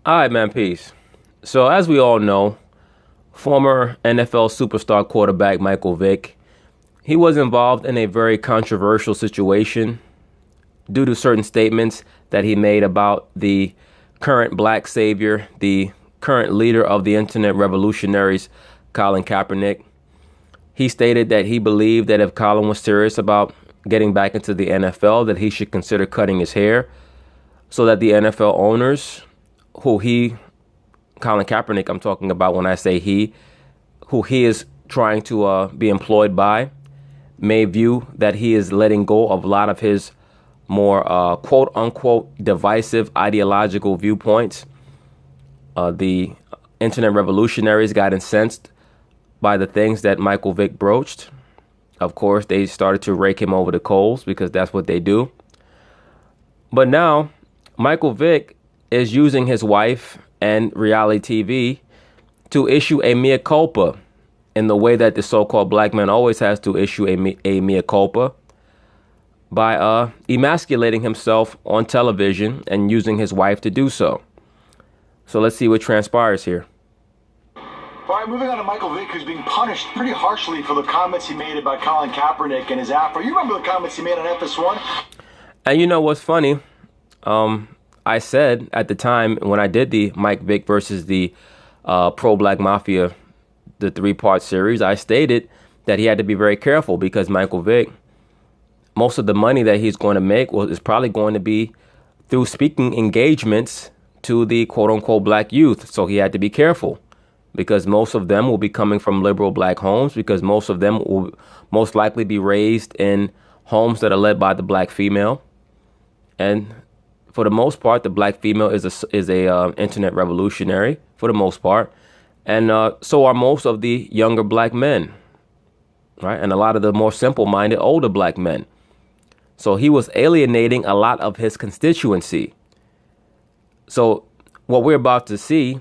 All right, man, peace. So, as we all know, former NFL superstar quarterback Michael Vick, he was involved in a very controversial situation due to certain statements that he made about the current black savior, the current leader of the internet revolutionaries, Colin Kaepernick. He stated that he believed that if Colin was serious about getting back into the NFL, that he should consider cutting his hair so that the NFL owners, who he, Colin Kaepernick, I'm talking about when I say he, who he is trying to be employed by, may view that he is letting go of a lot of his more quote unquote divisive ideological viewpoints. The internet revolutionaries got incensed by the things that Michael Vick broached. Of course, they started to rake him over the coals because that's what they do. But now Michael Vick is using his wife and reality TV to issue a mea culpa in the way that the so-called black man always has to issue a mea culpa by emasculating himself on television and using his wife to do so. So let's see what transpires here. All right, moving on to Michael Vick, who's being punished pretty harshly for the comments he made about Colin Kaepernick and his afro. You remember the comments he made on FS1? And you know what's funny? I said at the time when I did the Mike Vick versus the pro-black mafia, the 3-part series, I stated that he had to be very careful because Michael Vick, most of the money that he's going to make is probably going to be through speaking engagements to the quote unquote black youth. So he had to be careful because most of them will be coming from liberal black homes, because most of them will most likely be raised in homes that are led by the black female. And for the most part, the black female is a internet revolutionary for the most part. And so are most of the younger black men, right? And a lot of the more simple-minded older black men. So he was alienating a lot of his constituency. So what we're about to see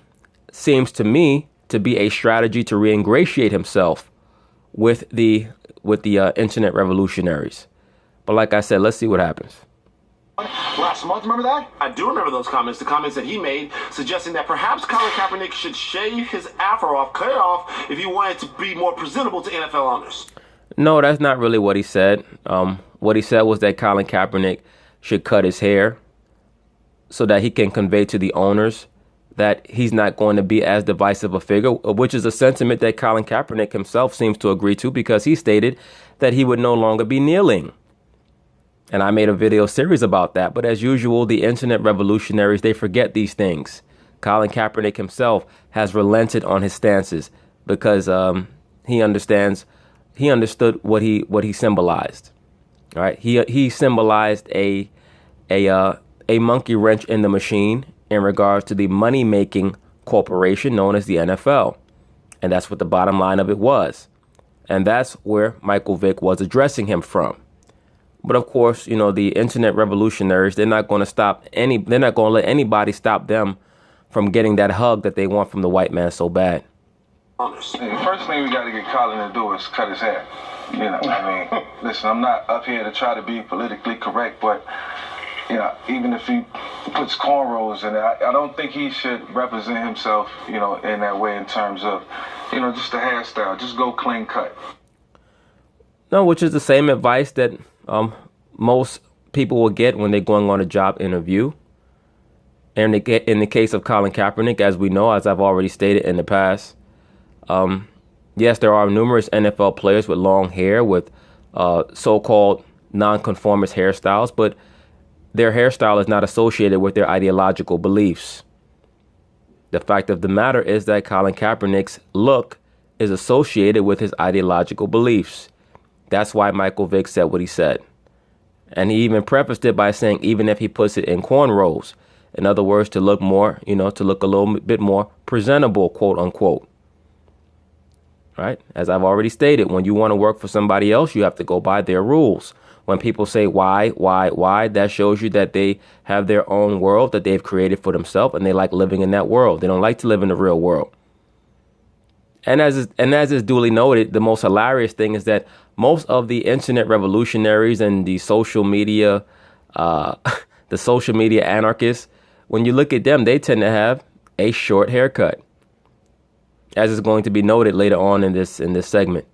seems to me to be a strategy to re-ingratiate himself with the internet revolutionaries. But like I said, let's see what happens. Last month, remember that? I do remember those comments, the comments that he made, suggesting that perhaps Colin Kaepernick should shave his afro off, cut it off, if he wanted to be more presentable to NFL owners. No, that's not really what he said. What he said was that Colin Kaepernick should cut his hair so that he can convey to the owners that he's not going to be as divisive a figure, which is a sentiment that Colin Kaepernick himself seems to agree to, because he stated that he would no longer be kneeling. And I made a video series about that. But as usual, the internet revolutionaries, they forget these things. Colin Kaepernick himself has relented on his stances because he understood what he symbolized. All right. He symbolized a monkey wrench in the machine in regards to the money-making corporation known as the NFL. And that's what the bottom line of it was. And that's where Michael Vick was addressing him from. But of course, you know, the internet revolutionaries, they're not going to let anybody stop them from getting that hug that they want from the white man so bad. Hey, the first thing we got to get Colin to do is cut his hair. You know, I mean, listen, I'm not up here to try to be politically correct, but, you know, even if he puts cornrows in it, I don't think he should represent himself, you know, in that way in terms of, you know, just the hairstyle. Just go clean cut. No, which is the same advice that most people will get when they're going on a job interview. And in the case of Colin Kaepernick, as we know, as I've already stated in the past, yes, there are numerous NFL players with long hair, with so-called nonconformist hairstyles, but their hairstyle is not associated with their ideological beliefs. The fact of the matter is that Colin Kaepernick's look is associated with his ideological beliefs. That's why Michael Vick said what he said. And he even prefaced it by saying, even if he puts it in cornrows, in other words, to look more, you know, to look a little bit more presentable, quote unquote. Right? As I've already stated, when you want to work for somebody else, you have to go by their rules. When people say why, that shows you that they have their own world that they've created for themselves, and they like living in that world. They don't like to live in the real world. And as is duly noted, the most hilarious thing is that most of the internet revolutionaries and the social media anarchists, when you look at them, they tend to have a short haircut, as is going to be noted later on in this segment.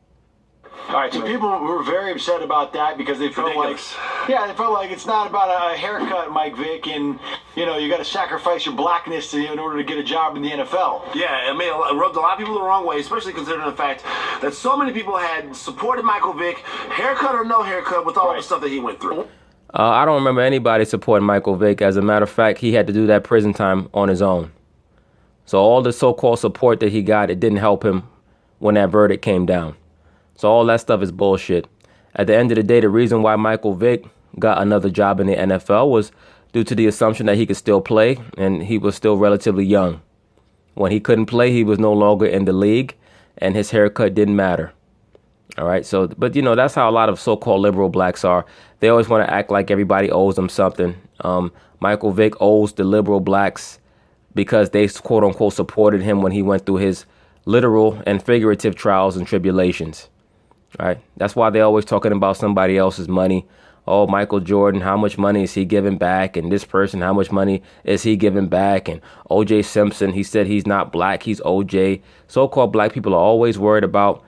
All right, so people were very upset about that because they felt Ridiculous. they felt like it's not about a haircut, Mike Vick, and you got to sacrifice your blackness in order to get a job in the NFL. Yeah, it rubbed a lot of people the wrong way, especially considering the fact that so many people had supported Michael Vick, haircut or no haircut, with all the stuff that he went through. I don't remember anybody supporting Michael Vick. As a matter of fact, he had to do that prison time on his own. So all the so-called support that he got, it didn't help him when that verdict came down. So all that stuff is bullshit. At the end of the day, the reason why Michael Vick got another job in the NFL was due to the assumption that he could still play, and he was still relatively young. When he couldn't play, he was no longer in the league, and his haircut didn't matter. All right, so, but that's how a lot of so-called liberal blacks are. They always want to act like everybody owes them something. Michael Vick owes the liberal blacks because they quote unquote supported him when he went through his literal and figurative trials and tribulations. Right. That's why they're always talking about somebody else's money. Oh, Michael Jordan, how much money is he giving back? And this person, how much money is he giving back? And O.J. Simpson, he said he's not black, he's O.J. So-called black people are always worried about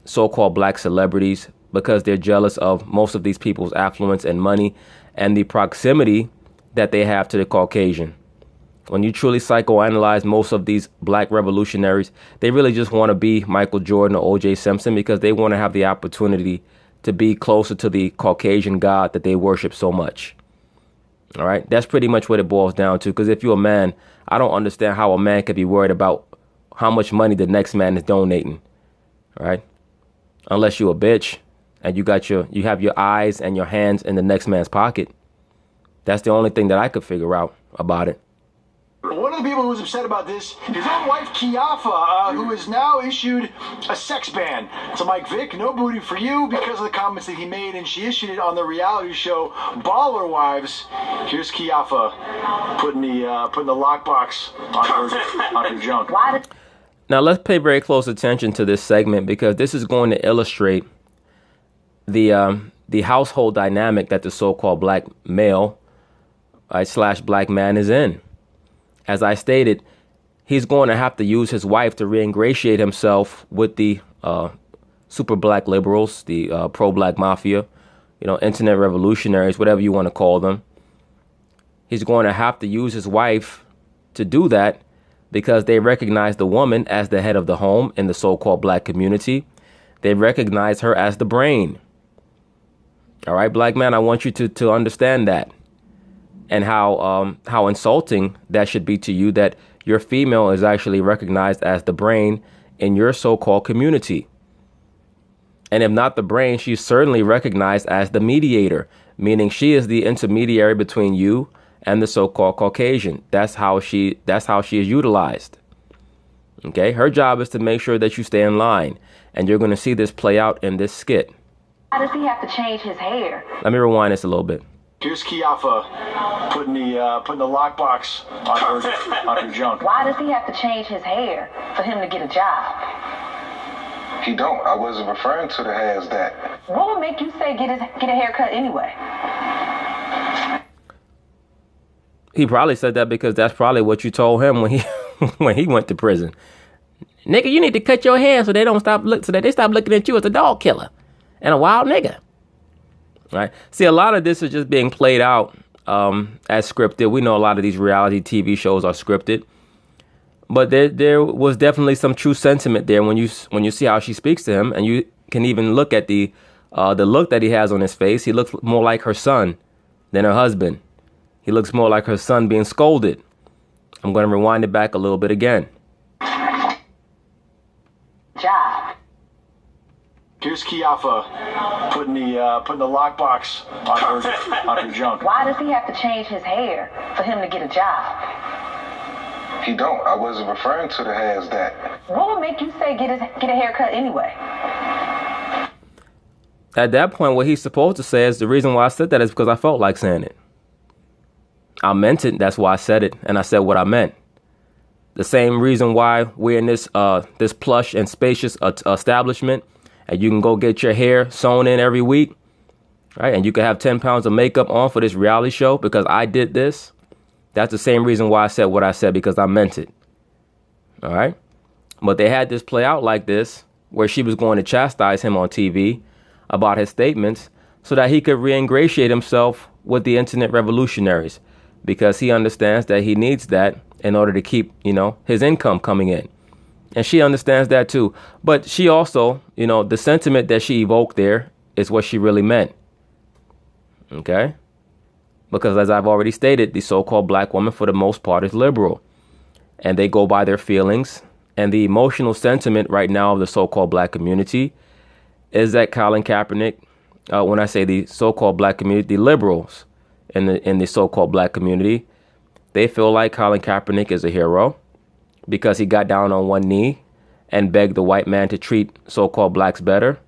so-called black celebrities because they're jealous of most of these people's affluence and money and the proximity that they have to the Caucasian. When you truly psychoanalyze most of these black revolutionaries, they really just want to be Michael Jordan or O.J. Simpson because they want to have the opportunity to be closer to the Caucasian God that they worship so much. All right. That's pretty much what it boils down to. Because if you're a man, I don't understand how a man could be worried about how much money the next man is donating. All right. Unless you're a bitch and you have your eyes and your hands in the next man's pocket. That's the only thing that I could figure out about it. One of the people who was upset about this, his own wife, Kiafa, who has now issued a sex ban to Mike Vick. No booty for you because of the comments that he made, and she issued it on the reality show Baller Wives. Here's Kiafa putting the lockbox on her junk. Now let's pay very close attention to this segment because this is going to illustrate the household dynamic that the so-called black male / black man is in. As I stated, he's going to have to use his wife to re-ingratiate himself with the super black liberals, the pro-black mafia, internet revolutionaries, whatever you want to call them. He's going to have to use his wife to do that because they recognize the woman as the head of the home in the so-called black community. They recognize her as the brain. All right, black man, I want you to understand that. And how insulting that should be to you that your female is actually recognized as the brain in your so-called community. And if not the brain, she's certainly recognized as the mediator, meaning she is the intermediary between you and the so-called Caucasian. That's how she is utilized. Okay, her job is to make sure that you stay in line, and you're going to see this play out in this skit. Why does he have to change his hair? Let me rewind this a little bit. Here's Kiafa putting the lockbox on her junk. Why does he have to change his hair for him to get a job? He don't. I wasn't referring to the hair as that. What would make you say get a haircut anyway? He probably said that because that's probably what you told him when he went to prison. Nigga, you need to cut your hair so they stop looking at you as a dog killer and a wild nigga. Right. See, a lot of this is just being played out as scripted. We know a lot of these reality TV shows are scripted, but there was definitely some true sentiment there when you see how she speaks to him, and you can even look at the look that he has on his face. He looks more like her son than her husband. He looks more like her son being scolded. I'm going to rewind it back a little bit again. Job. Here's Kiafa putting the lockbox on her junk. Why does he have to change his hair for him to get a job? He don't. I wasn't referring to the hair as that. What would make you say get a haircut anyway? At that point, what he's supposed to say is the reason why I said that is because I felt like saying it. I meant it. That's why I said it, and I said what I meant. The same reason why we're in this plush and spacious establishment. And you can go get your hair sewn in every week, right? And you can have 10 pounds of makeup on for this reality show because I did this. That's the same reason why I said what I said, because I meant it. All right. But they had this play out like this, where she was going to chastise him on TV about his statements so that he could re-ingratiate himself with the internet revolutionaries, because he understands that he needs that in order to keep, his income coming in. And she understands that too. But she also, the sentiment that she evoked there is what she really meant. Okay? Because as I've already stated, the so-called black woman for the most part is liberal. And they go by their feelings. And the emotional sentiment right now of the so-called black community is that Colin Kaepernick, when I say the so-called black community, the liberals in the so-called black community, they feel like Colin Kaepernick is a hero because he got down on one knee and begged the white man to treat so-called blacks better,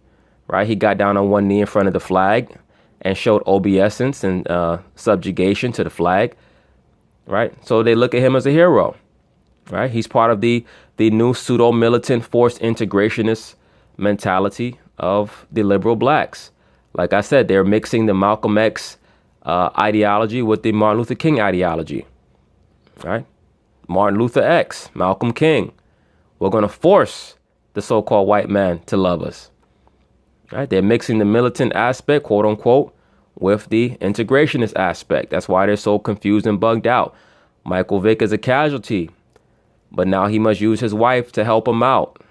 right? He got down on one knee in front of the flag and showed obeisance and subjugation to the flag, right? So they look at him as a hero, right? He's part of the new pseudo-militant forced integrationist mentality of the liberal blacks. Like I said, they're mixing the Malcolm X ideology with the Martin Luther King ideology, right? Martin Luther X, Malcolm King. We're going to force the so-called white man to love us, right? They're mixing the militant aspect, quote unquote, with the integrationist aspect. That's why they're so confused and bugged out. Michael Vick is a casualty, but now he must use his wife to help him out.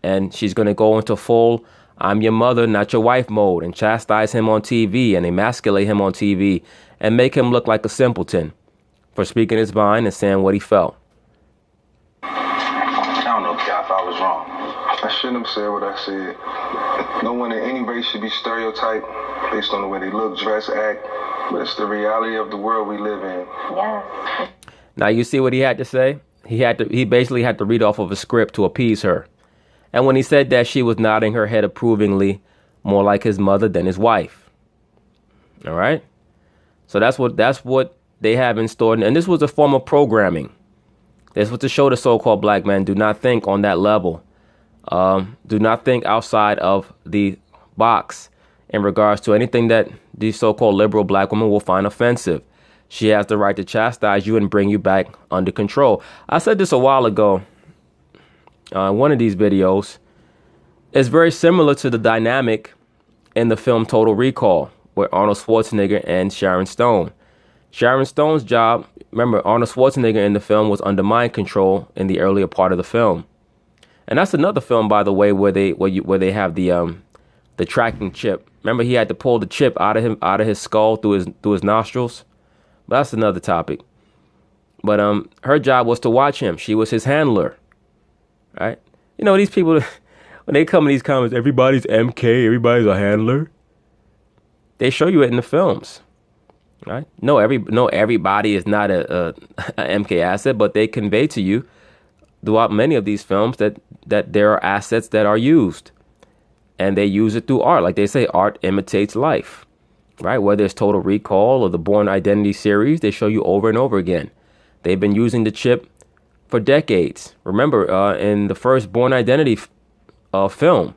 And she's going to go into full I'm your mother, not your wife mode and chastise him on TV and emasculate him on TV and make him look like a simpleton for speaking his mind and saying what he felt. I don't know, Cap, I was wrong. I shouldn't have said what I said. No one in any race should be stereotyped based on the way they look, dress, act, but it's the reality of the world we live in. Yes. Now you see what he had to say? He basically had to read off of a script to appease her. And when he said that, she was nodding her head approvingly, more like his mother than his wife. All right. So that's what they have in store. And this was a form of programming. This was to show the so-called black man, do not think on that level. Do not think outside of the box in regards to anything that the so-called liberal black woman will find offensive. She has the right to chastise you and bring you back under control. I said this a while ago. One of these videos is very similar to the dynamic in the film Total Recall with Arnold Schwarzenegger and Sharon Stone. Sharon Stone's job, remember, Arnold Schwarzenegger in the film was under mind control in the earlier part of the film. And that's another film, by the way, where they have the tracking chip. Remember, he had to pull the chip out of his skull through his nostrils. But that's another topic. But her job was to watch him. She was his handler. Right? These people, when they come in these comments, everybody's MK, everybody's a handler. They show you it in the films. Right? No, everybody is not a MK asset, but they convey to you throughout many of these films that there are assets that are used. And they use it through art. Like they say, art imitates life. Right? Whether it's Total Recall or the Bourne Identity series, they show you over and over again. They've been using the chip for decades. Remember, in the first Bourne Identity film,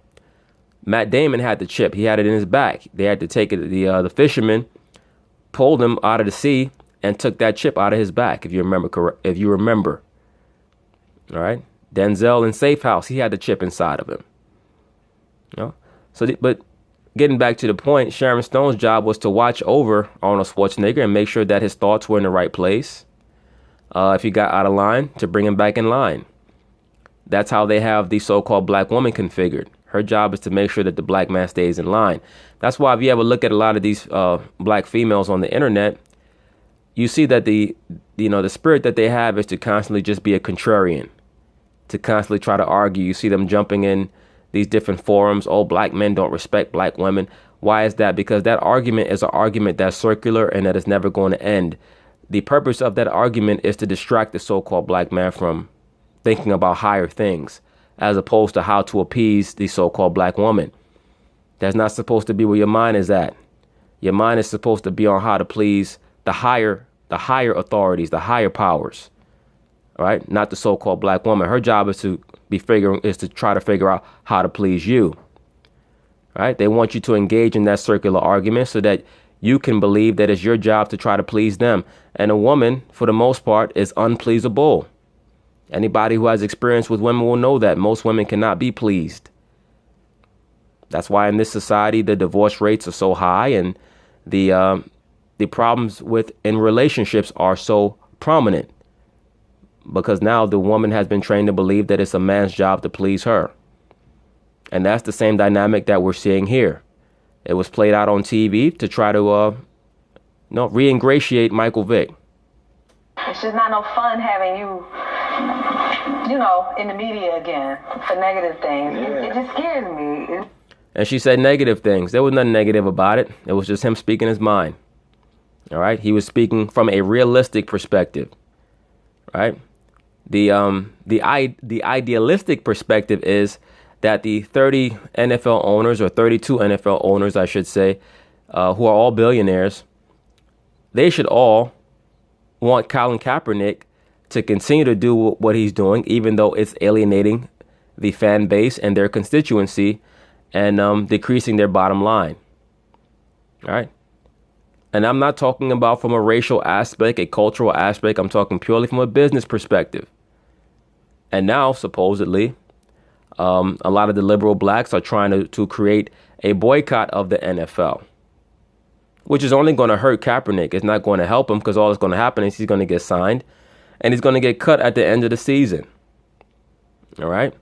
Matt Damon had the chip. He had it in his back. They had to take it. The fisherman pulled him out of the sea and took that chip out of his back. If you remember, all right. Denzel in Safe House, he had the chip inside of him. But getting back to the point, Sharon Stone's job was to watch over Arnold Schwarzenegger and make sure that his thoughts were in the right place. If he got out of line, to bring him back in line. That's how they have the so-called black woman configured. Her job is to make sure that the black man stays in line. That's why if you ever look at a lot of these black females on the internet, you see that the spirit that they have is to constantly just be a contrarian, to constantly try to argue. You see them jumping in these different forums. Oh, black men don't respect black women. Why is that? Because that argument is an argument that's circular and that is never going to end. The purpose of that argument is to distract the so-called black man from thinking about higher things, as opposed to how to appease the so-called black woman. That's not supposed to be where your mind is at. Your mind is supposed to be on how to please the higher authorities, the higher powers, all right? Not the so-called black woman. Her job is to try to figure out how to please you, right? They want you to engage in that circular argument so that you can believe that it's your job to try to please them. And a woman, for the most part, is unpleasable. Anybody who has experience with women will know that most women cannot be pleased. That's why in this society, the divorce rates are so high and the problems in relationships are so prominent, because now the woman has been trained to believe that it's a man's job to please her. And that's the same dynamic that we're seeing here. It was played out on TV to try to re-ingratiate Michael Vick. It's just not no fun having you know, in the media again for negative things. Yeah. It just scares me. And she said negative things. There was nothing negative about it. It was just him speaking his mind. All right. He was speaking from a realistic perspective. Right. The idealistic perspective is that the 30 NFL owners, or 32 NFL owners, I should say, who are all billionaires, they should all want Colin Kaepernick to continue to do what he's doing, even though it's alienating the fan base and their constituency and decreasing their bottom line. All right. And I'm not talking about from a racial aspect, a cultural aspect. I'm talking purely from a business perspective. And now, supposedly, a lot of the liberal blacks are trying to create a boycott of the NFL, which is only going to hurt Kaepernick. It's not going to help him, because all that's going to happen is he's going to get signed and he's going to get cut at the end of the season. All right.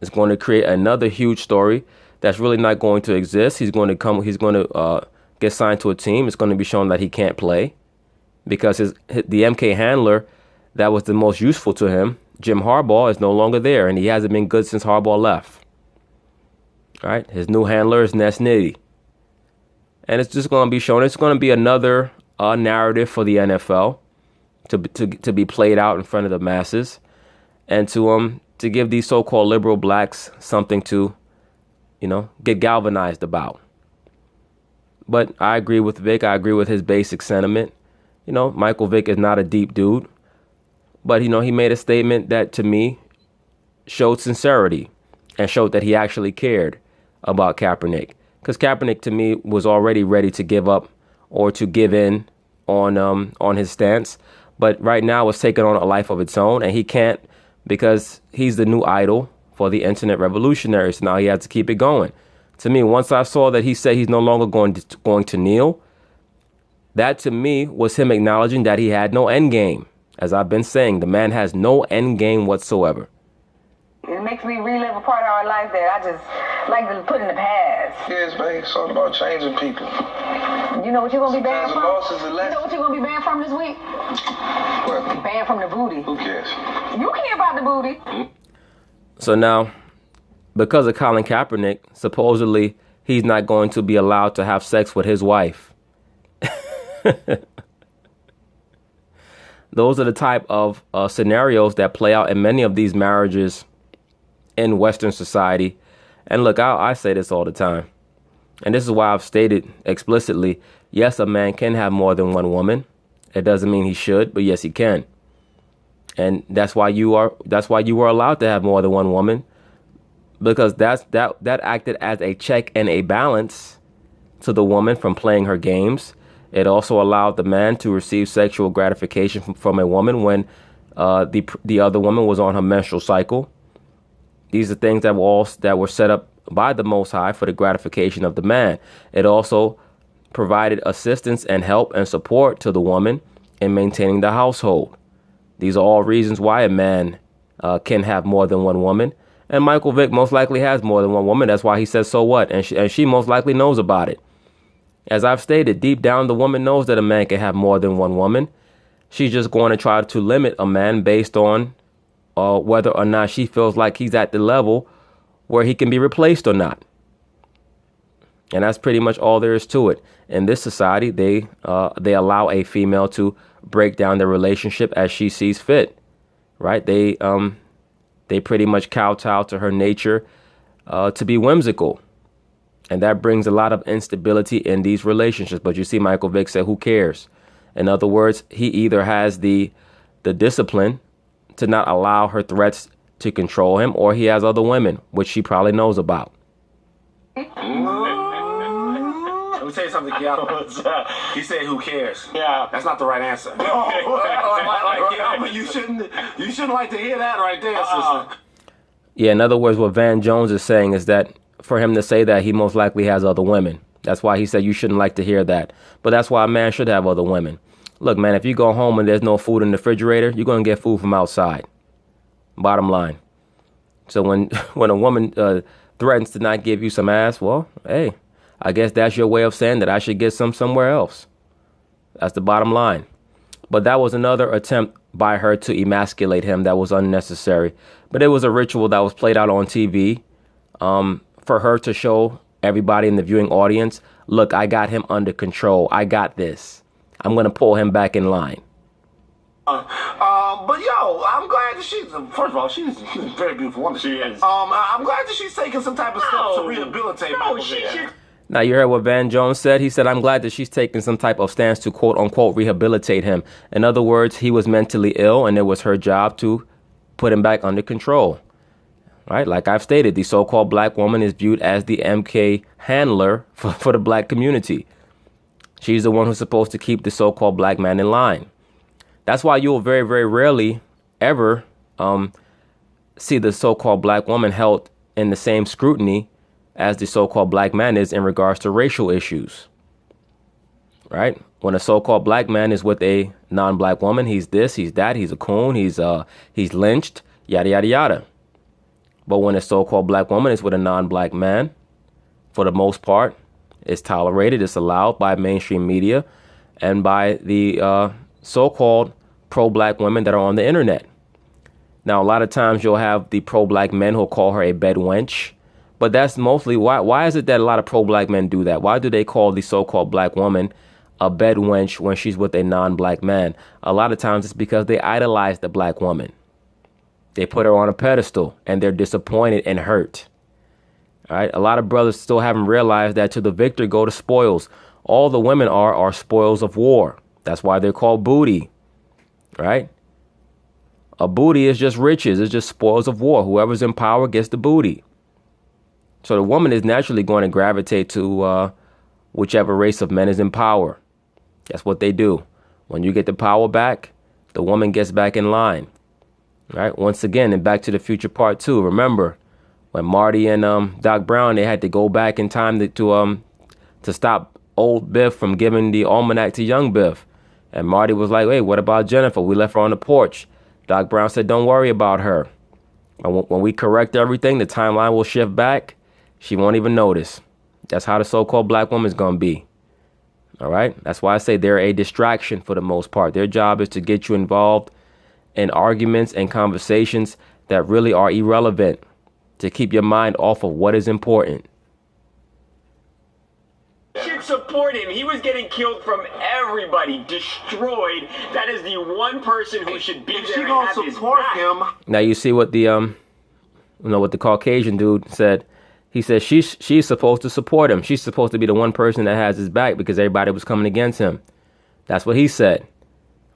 It's going to create another huge story that's really not going to exist. He's going to get signed to a team. It's going to be shown that he can't play because the MK handler that was the most useful to him, Jim Harbaugh, is no longer there, and he hasn't been good since Harbaugh left. All right. His new handler is Ness Nitty. And it's just going to be shown. It's going to be another narrative for the NFL to be played out in front of the masses, and to give these so-called liberal blacks something to, get galvanized about. But I agree with Vick. I agree with his basic sentiment. Michael Vick is not a deep dude, but he made a statement that to me showed sincerity and showed that he actually cared about Kaepernick. Because Kaepernick, to me, was already ready to give up or to give in on his stance. But right now it's taken on a life of its own, and he can't, because he's the new idol for the internet revolutionaries. So now he has to keep it going. To me, once I saw that he said he's no longer going to kneel, that to me was him acknowledging that he had no end game. As I've been saying, the man has no end game whatsoever. It makes me relive a part of our life that I just like to put in the past. Yes, babe. It's all about changing people. You know what you're going to be banned Sometimes a from? loss is a You lesson. know what you're going to be banned from this week? What? Banned from the booty. Who cares? You care about the booty. So now, because of Colin Kaepernick, supposedly he's not going to be allowed to have sex with his wife. Those are the type of scenarios that play out in many of these marriages in Western society. And look, I say this all the time, and this is why I've stated explicitly, yes, a man can have more than one woman. It doesn't mean he should, but yes, he can. And that's why you are allowed to have more than one woman, because that acted as a check and a balance to the woman from playing her games. It also allowed the man to receive sexual gratification from a woman when the other woman was on her menstrual cycle. These are things that were set up by the Most High for the gratification of the man. It also provided assistance and help and support to the woman in maintaining the household. These are all reasons why a man can have more than one woman. And Michael Vick most likely has more than one woman. That's why he says, so what? And she most likely knows about it. As I've stated, deep down, the woman knows that a man can have more than one woman. She's just going to try to limit a man based on whether or not she feels like he's at the level where he can be replaced or not. And that's pretty much all there is to it. In this society, they allow a female to break down their relationship as she sees fit, right? They pretty much kowtow to her nature to be whimsical. And that brings a lot of instability in these relationships. But you see, Michael Vick said, who cares? In other words, he either has the discipline to not allow her threats to control him, or he has other women, which she probably knows about. Don't me tell you something, Kiara. He said, "Who cares?" Yeah. That's not the right answer. You shouldn't like to hear that right there, sister. Yeah, in other words, what Van Jones is saying is that for him to say that, he most likely has other women. That's why he said you shouldn't like to hear that. But that's why a man should have other women. Look, man, if you go home and there's no food in the refrigerator, you're going to get food from outside. Bottom line. So when a woman threatens to not give you some ass, well, hey, I guess that's your way of saying that I should get some somewhere else. That's the bottom line. But that was another attempt by her to emasculate him that was unnecessary. But it was a ritual that was played out on TV for her to show everybody in the viewing audience, look, I got him under control. I got this. I'm going to pull him back in line. But yo, I'm glad that first of all, she's a very beautiful woman. She is. I'm glad that she's taking some type of steps to rehabilitate Michael Vick. Now, you heard what Van Jones said. He said, I'm glad that she's taking some type of stance to, quote unquote, rehabilitate him. In other words, he was mentally ill and it was her job to put him back under control. Right? Like I've stated, the so-called black woman is viewed as the MK handler for the black community. She's the one who's supposed to keep the so-called black man in line. That's why you'll very, very rarely ever see the so-called black woman held in the same scrutiny as the so-called black man is in regards to racial issues. Right? When a so-called black man is with a non-black woman, he's this, he's that, he's a coon, he's lynched, yada, yada, yada. But when a so-called black woman is with a non-black man, for the most part, it's tolerated, it's allowed by mainstream media and by the so-called pro-black women that are on the internet. Now, a lot of times you'll have the pro-black men who'll call her a bed wench, but that's mostly why is it that a lot of pro-black men do that? Why do they call the so-called black woman a bed wench when she's with a non-black man? A lot of times it's because they idolize the black woman. They put her on a pedestal and they're disappointed and hurt. All right. A lot of brothers still haven't realized that to the victor go the spoils. All the women are spoils of war. That's why they're called booty. Right. A booty is just riches. It's just spoils of war. Whoever's in power gets the booty. So the woman is naturally going to gravitate to whichever race of men is in power. That's what they do. When you get the power back, the woman gets back in line. Right. Once again, in Back to the Future Part 2, remember when Marty and Doc Brown, they had to go back in time to stop old Biff from giving the almanac to young Biff. And Marty was like, hey, what about Jennifer? We left her on the porch. Doc Brown said, don't worry about her. And when we correct everything, the timeline will shift back. She won't even notice. That's how the so-called black woman's going to be. All right. That's why I say they're a distraction for the most part. Their job is to get you involved in arguments and conversations that really are irrelevant, to keep your mind off of what is important. Should support him. He was getting killed from everybody, destroyed. That is the one person who should be If there she and gonna have his support back. him, Now you see what what the Caucasian dude said. He said she's supposed to support him. She's supposed to be the one person that has his back because everybody was coming against him. That's what he said.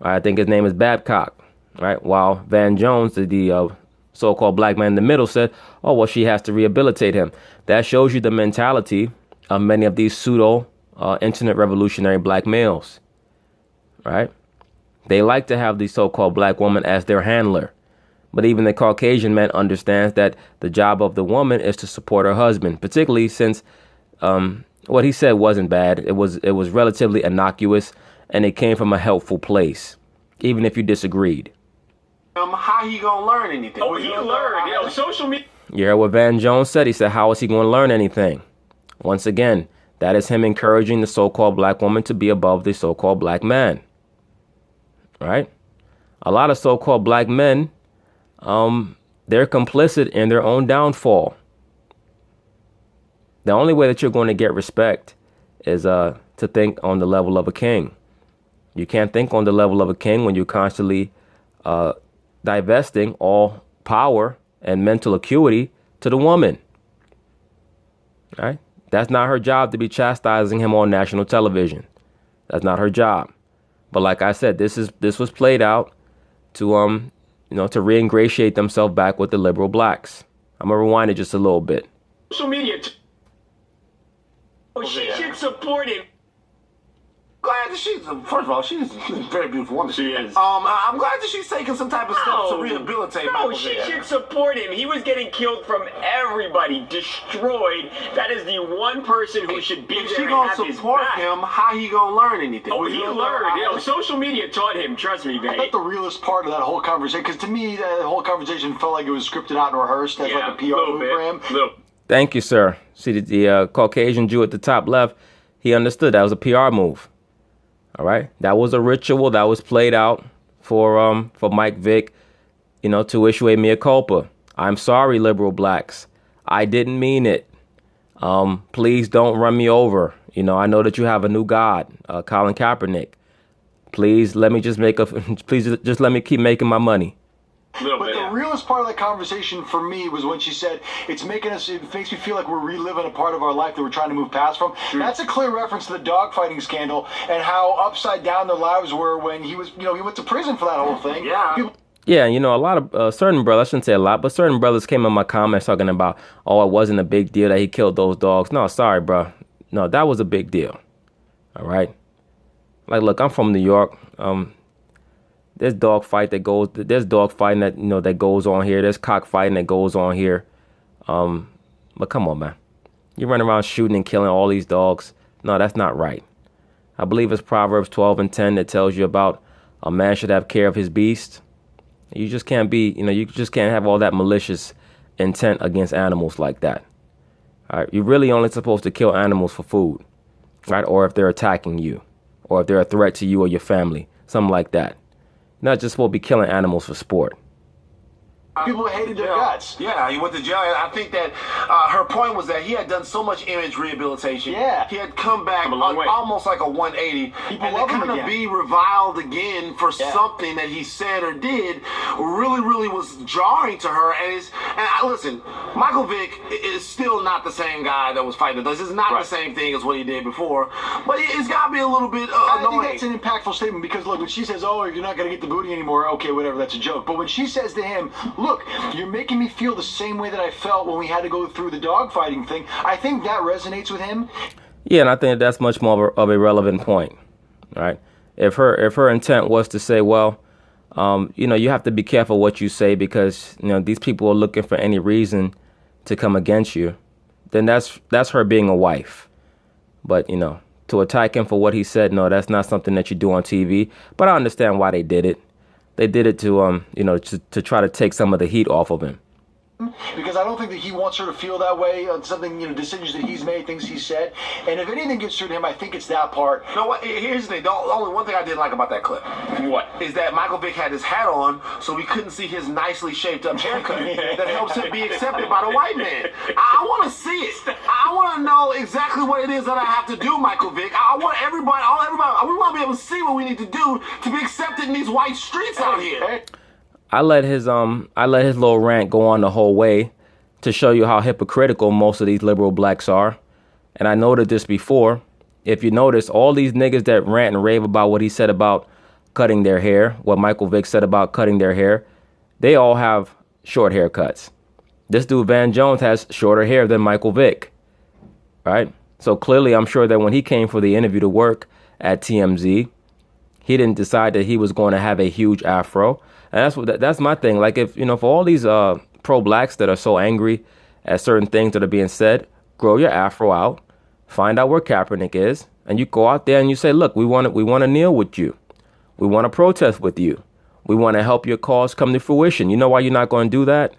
I think his name is Babcock. Right. While Van Jones, the so-called black man in the middle, said, oh, well, she has to rehabilitate him. That shows you the mentality of many of these pseudo internet revolutionary black males. Right. They like to have the so-called black woman as their handler. But even the Caucasian man understands that the job of the woman is to support her husband, particularly since what he said wasn't bad. It was relatively innocuous and it came from a helpful place, even if you disagreed. how he gonna learn anything? Oh, he learned. You know, social media. You heard what Van Jones said? He said, how is he going to learn anything? Once again, that is him encouraging the so-called black woman to be above the so-called black man. Right? A lot of so-called black men, they're complicit in their own downfall. The only way that you're going to get respect is to think on the level of a king. You can't think on the level of a king when you're constantly divesting all power and mental acuity to the woman. Right? That's not her job to be chastising him on national television. That's not her job. But like I said, this was played out to to re-ingratiate themselves back with the liberal blacks. I'm gonna rewind it just a little bit. Social media. Oh, she should support him. Glad that she's, first of all, she's a very beautiful woman. She is. I'm glad that she's taking some type of steps to rehabilitate Michael she Vick. should support him. He was getting killed from everybody, destroyed. That is the one person who should be If there she and gonna have his support back. him, how he gonna learn anything? Oh, he learned. Social media taught him. Trust me, I babe. thought the realest part of that whole conversation, because to me, that whole conversation felt like it was scripted out and rehearsed as like a PR move for him. Thank you, sir. See, the Caucasian Jew at the top left, he understood that was a PR move. All right, that was a ritual that was played out for Mike Vick, to issue a mea culpa. I'm sorry, liberal blacks. I didn't mean it. Please don't run me over. I know that you have a new god, Colin Kaepernick. Please let me just let me keep making my money. But the realest part of that conversation for me was when she said, it makes me feel like we're reliving a part of our life that we're trying to move past from. That's a clear reference to the dogfighting scandal and how upside down their lives were when he was, he went to prison for that whole thing. Yeah. Yeah, a lot of certain brothers, I shouldn't say a lot, but certain brothers came in my comments talking about, it wasn't a big deal that he killed those dogs. No, sorry, bro. No, that was a big deal. All right. Like, look, I'm from New York. There's dogfighting that goes on here. There's cockfighting that goes on here. But come on, man. You run around shooting and killing all these dogs. No, that's not right. I believe it's Proverbs 12:10 that tells you about a man should have care of his beast. You just can't you just can't have all that malicious intent against animals like that. All right. You're really only supposed to kill animals for food, right? Or if they're attacking you, or if they're a threat to you or your family, something like that. Not just supposed to be killing animals for sport. People hated their guts. Yeah, he went to jail. I think that her point was that he had done so much image rehabilitation. Yeah. He had come back almost like a 180. People and love to him kind of again. be reviled again for something that he said or did really was jarring to her. Listen, Michael Vick is still not the same guy that was fighting. This is not the same thing as what he did before. But it's got to be a little bit I annoying. think that's an impactful statement because, look, when she says, you're not going to get the booty anymore, okay, whatever, that's a joke. But when she says to him, look, you're making me feel the same way that I felt when we had to go through the dogfighting thing, I think that resonates with him. Yeah, and I think that's much more of a relevant point, right? If her intent was to say, well, you have to be careful what you say because, these people are looking for any reason to come against you, then that's her being a wife. But, to attack him for what he said, no, that's not something that you do on TV. But I understand why they did it. They did it to to try to take some of the heat off of him. Because I don't think that he wants her to feel that way on something, decisions that he's made, things he said. And if anything gets through to him, I think it's that part. You know what? Here's the thing. The only one thing I didn't like about that clip. What? Is that Michael Vick had his hat on, so we couldn't see his nicely shaped up haircut that helps him be accepted by the white man. I want to see it. I want to know exactly what it is that I have to do, Michael Vick. I want everybody, we want to be able to see what we need to do to be accepted in these white streets out here. I let his little rant go on the whole way to show you how hypocritical most of these liberal blacks are. And I noted this before. If you notice, all these niggas that rant and rave about what he said about cutting their hair, what Michael Vick said about cutting their hair, they all have short haircuts. This dude Van Jones has shorter hair than Michael Vick, right? So clearly, I'm sure that when he came for the interview to work at TMZ, he didn't decide that he was going to have a huge afro. And that's my thing. Like, if, for all these pro-blacks that are so angry at certain things that are being said, grow your afro out, find out where Kaepernick is, and you go out there and you say, look, we want to kneel with you. We want to protest with you. We want to help your cause come to fruition. You know why you're not going to do that?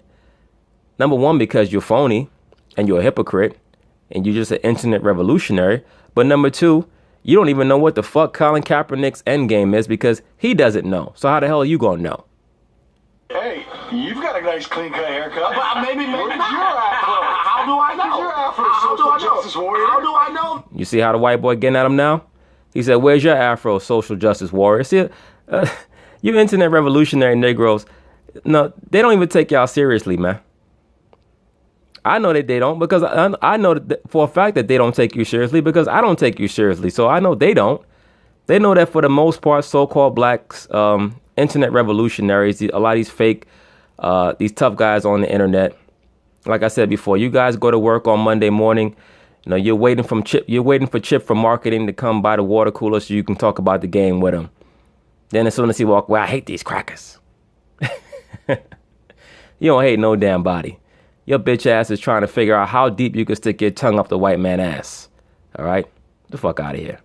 Number one, because you're phony and you're a hypocrite and you're just an internet revolutionary. But number two, you don't even know what the fuck Colin Kaepernick's endgame is because he doesn't know. So how the hell are you going to know? Hey, you've got a nice clean-cut haircut. But maybe Where's not. your afro? How do I know? Where's your afro, How do I social know? justice warrior? How do I know? You see how the white boy getting at him now? He said, where's your afro, social justice warrior? See, you internet revolutionary Negroes, no, they don't even take y'all seriously, man. I know that they don't because I know that for a fact that they don't take you seriously because I don't take you seriously. So I know they don't. They know that for the most part, so-called blacks, internet revolutionaries, a lot of these fake, these tough guys on the internet. Like I said before, you guys go to work on Monday morning. You know, you're waiting for Chip from marketing to come by the water cooler so you can talk about the game with him. Then as soon as he walk, well, I hate these crackers. You don't hate no damn body. Your bitch ass is trying to figure out how deep you can stick your tongue up the white man ass. All right? Get the fuck out of here.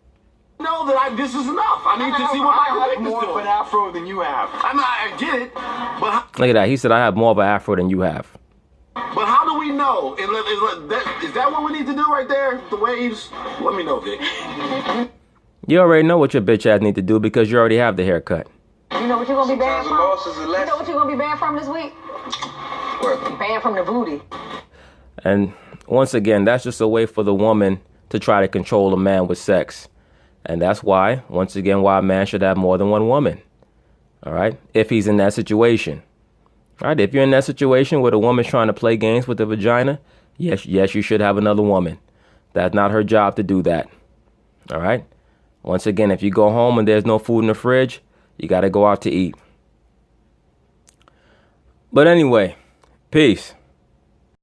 Know that this is enough. I need to see what Michael I Vick have is more of doing. an afro than you have. I get it, but Look at that. He said, I have more of an afro than you have. how do we know? Is that what we need to do right there? The waves? Let me know, Vic. You already know what your bitch ass need to do because you already have the haircut. You know what you're gonna be banned Sometimes a from? loss is a You know lesson. what you're gonna be banned from this week? Banned from the booty. And once again, that's just a way for the woman to try to control a man with sex. And that's why, once again, why a man should have more than one woman. All right? If he's in that situation. All right? If you're in that situation where the woman's trying to play games with the vagina, yes, you should have another woman. That's not her job to do that. All right? Once again, if you go home and there's no food in the fridge, you got to go out to eat. But anyway, peace.